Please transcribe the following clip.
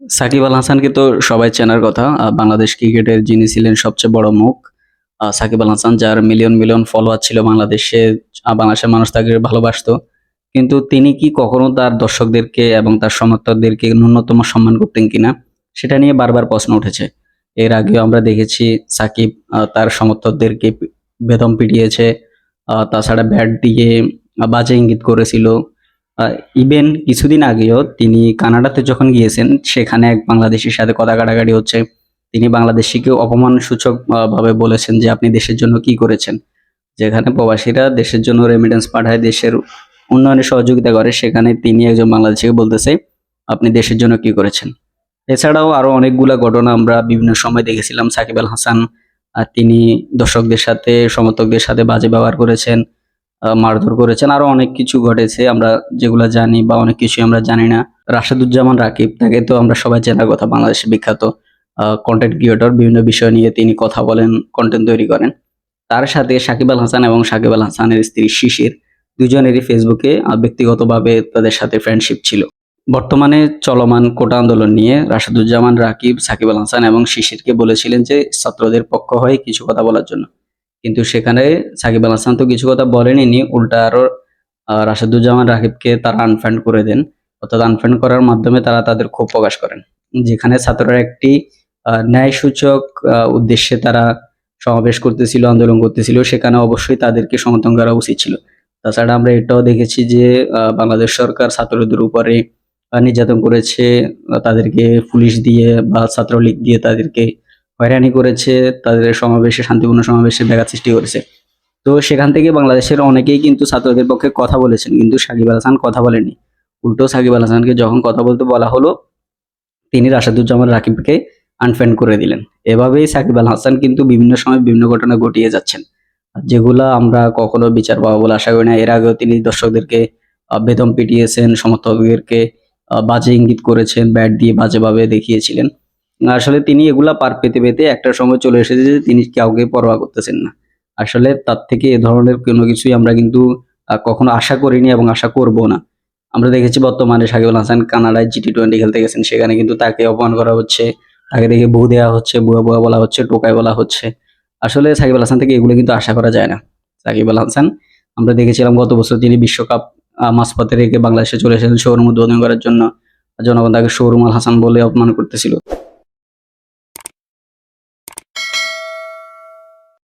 সাকিব আল হাসানকে তো সবাই চেনার কথা। বাংলাদেশ ক্রিকেটের যিনি ছিলেন সবচেয়ে বড় মুখ, সাকিব আল হাসান, যার মিলিয়ন মিলিয়ন ফলোয়ার ছিল বাংলাদেশে। বাংলাদেশের মানুষ তাকে ভালোবাসতো। কিন্তু তিনি কি কখনো তার দর্শকদেরকে এবং তার সমর্থকদেরকে ন্যূনতম সম্মান করতেন কিনা, সেটা নিয়ে বারবার প্রশ্ন উঠেছে। এর আগেও আমরা দেখেছি সাকিব তার সমর্থকদেরকে বেদম পিটিয়েছে। তাছাড়া ব্যাট দিয়ে বাজে ইঙ্গিত করেছিল। ইভেন কিছুদিন আগেও তিনি কানাডাতে যখন গিয়েছেন, সেখানে এক বাংলাদেশীর সাথে কথা কাটাকাটি হচ্ছে। তিনি বাংলাদেশীকে অপমানসূচক ভাবে বলেছেন যে আপনি দেশের জন্য কি করেছেন। যেখানে প্রবাসীরা দেশের জন্য রেমিটেন্স পাঠায়, দেশের উন্নয়নে সহযোগিতা করে, সেখানে তিনি একজন বাংলাদেশীকে বলতেছে আপনি দেশের জন্য কি করেছেন। এছাড়াও আরো অনেকগুলা ঘটনা আমরা বিভিন্ন সময় দেখেছিলাম। সাকিব আল হাসান তিনি দর্শকদের সাথে, সমর্থকদের সাথে বাজে ব্যবহার করেছেন, মারধর করেছেন, আরো অনেক কিছু ঘটেছে আমরা যেগুলা জানি, বা অনেক কিছু আমরা জানি না। রাশেদুজ্জামান রাকিব, তাকে তো আমরা সবাই চেনার কথা, বাংলাদেশের বিখ্যাত কন্টেন্ট ক্রিয়েটর। বিভিন্ন বিষয় নিয়ে তিনি কথা বলেন, কন্টেন্ট তৈরি করেন। তার সাথে সাকিব আল হাসান এবং সাকিব আল হাসানের স্ত্রী শিশির, দুজনেরই ফেসবুকে ব্যক্তিগতভাবে তাদের সাথে ফ্রেন্ডশিপ ছিল। বর্তমানে চলমান কোটা আন্দোলন নিয়ে রাশেদুজ্জামান রাকিব সাকিব আল হাসান এবং শিশিরকে বলেছিলেন যে ছাত্রদের পক্ষ হয়ে কিছু কথা বলার জন্য। কিন্তু সেখানে সাকিব আল হাসান তো কিছু কথা বলেনি, উল্টা আরো রাশেদুজ্জামান রাকিবকে তারা আনফ্রেন্ড করে দেন। অর্থাৎ আনফ্রেন্ড করার মাধ্যমে তারা তাদের ক্ষোভ প্রকাশ করেন। যেখানে ছাত্ররা একটি ন্যায়সূচক উদ্দেশ্যে তারা সমাবেশ করতেছিল, আন্দোলন করতেছিল, সেখানে অবশ্যই তাদেরকে সমর্থন করা উচিত ছিল। তাছাড়া আমরা এটাও দেখেছি যে বাংলাদেশ সরকার ছাত্রদের উপরে নির্যাতন করেছে, তাদেরকে পুলিশ দিয়ে বা ছাত্রলীগ দিয়ে তাদেরকে হয়রানি করেছে, তাদের সমাবেশে, শান্তিপূর্ণ সমাবেশে ব্যাঘাত সৃষ্টি করেছে। তো সেখান থেকে বাংলাদেশের অনেকেই কিন্তু ছাত্রদের পক্ষে কথা বলেছেন, কিন্তু সাকিব আল হাসান কথা বলেননি। উল্টো সাকিব আল হাসানকে যখন কথা বলতে বলা হলো, তিনি রাশেদুজ্জামান রাকিবকে আনফ্রেন্ড করে দিলেন। এভাবেই সাকিব আল হাসান কিন্তু বিভিন্ন সময় বিভিন্ন ঘটনা ঘটিয়ে যাচ্ছেন, যেগুলা আমরা কখনো বিচার পাবো বলে আশা করি না। এর আগেও তিনি দর্শকদেরকে বেদম পিটিয়েছেন, সমর্থকদেরকে বাজে ইঙ্গিত করেছেন, ব্যাট দিয়ে বাজেভাবে দেখিয়েছিলেন। আসলে তিনি এগুলা পার পেতে পেতে একটা সময় চলে এসেছে যে তিনি কাউকে পরোয়া করতেছেন না। আসলে তার থেকে এ ধরনের কোনো কিছুই আমরা কিন্তু কখনো আশা করিনি এবং আশা করব না। আমরা দেখেছি বর্তমানে সাকিব আল হাসান কানাডায় জি-20 খেলতে গেছেন, সেখানে কিন্তু তাকে অপমান করা হচ্ছে, তাকে দেখে বু দেওয়া হচ্ছে, বুয়া বুয়া বলা হচ্ছে, টোকাই বলা হচ্ছে। আসলে সাকিব আল হাসান থেকে এগুলো কিন্তু আশা করা যায় না। সাকিব আল হাসান, আমরা দেখেছিলাম গত বছর তিনি বিশ্বকাপ মাঝপথে রেখে বাংলাদেশে চলে এসেছেন শোরুম উদ্বোধন করার জন্য। জনগণ তাকে শোরুম আল হাসান বলে অপমান করতেছিল।